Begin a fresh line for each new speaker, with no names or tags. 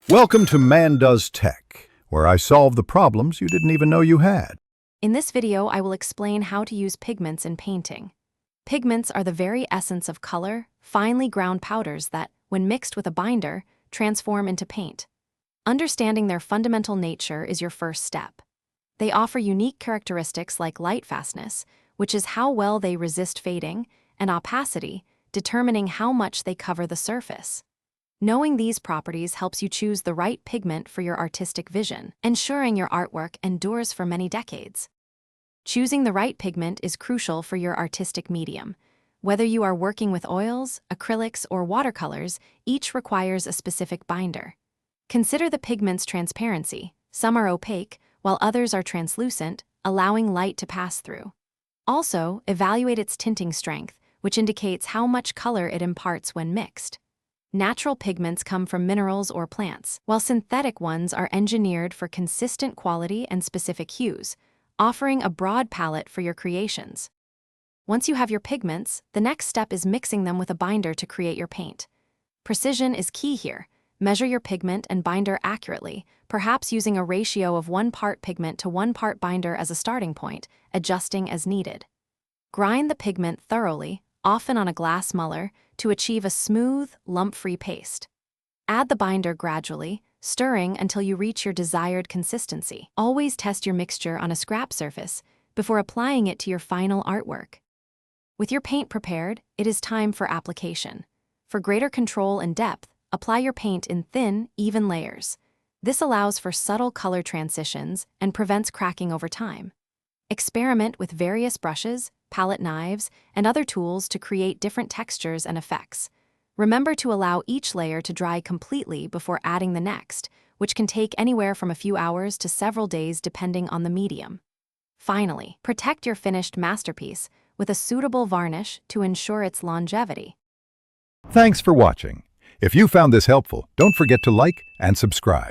Welcome to Man Does Tech, where I solve the problems you didn't even know you had.
In this video, I will explain how to use pigments in painting. Pigments are the very essence of color, finely ground powders that, when mixed with a binder, transform into paint. Understanding their fundamental nature is your first step. They offer unique characteristics like light fastness, which is how well they resist fading, and opacity, determining how much they cover the surface. Knowing these properties helps you choose the right pigment for your artistic vision, ensuring your artwork endures for many decades. Choosing the right pigment is crucial for your artistic medium. Whether you are working with oils, acrylics, or watercolors, each requires a specific binder. Consider the pigment's transparency. Some are opaque, while others are translucent, allowing light to pass through. Also, evaluate its tinting strength, which indicates how much color it imparts when mixed. Natural pigments come from minerals or plants, while synthetic ones are engineered for consistent quality and specific hues, offering a broad palette for your creations. Once you have your pigments, the next step is mixing them with a binder to create your paint. Precision is key here. Measure your pigment and binder accurately, perhaps using a ratio of 1 part pigment to 1 part binder as a starting point, adjusting as needed. Grind the pigment thoroughly, often on a glass muller, to achieve a smooth, lump-free paste. Add the binder gradually, stirring until you reach your desired consistency. Always test your mixture on a scrap surface before applying it to your final artwork. With your paint prepared, it is time for application. For greater control and depth, apply your paint in thin, even layers. This allows for subtle color transitions and prevents cracking over time. Experiment with various brushes, palette knives, and other tools to create different textures and effects. Remember to allow each layer to dry completely before adding the next, which can take anywhere from a few hours to several days depending on the medium. Finally, protect your finished masterpiece with a suitable varnish to ensure its longevity.
Thanks for watching. If you found this helpful, don't forget to like and subscribe.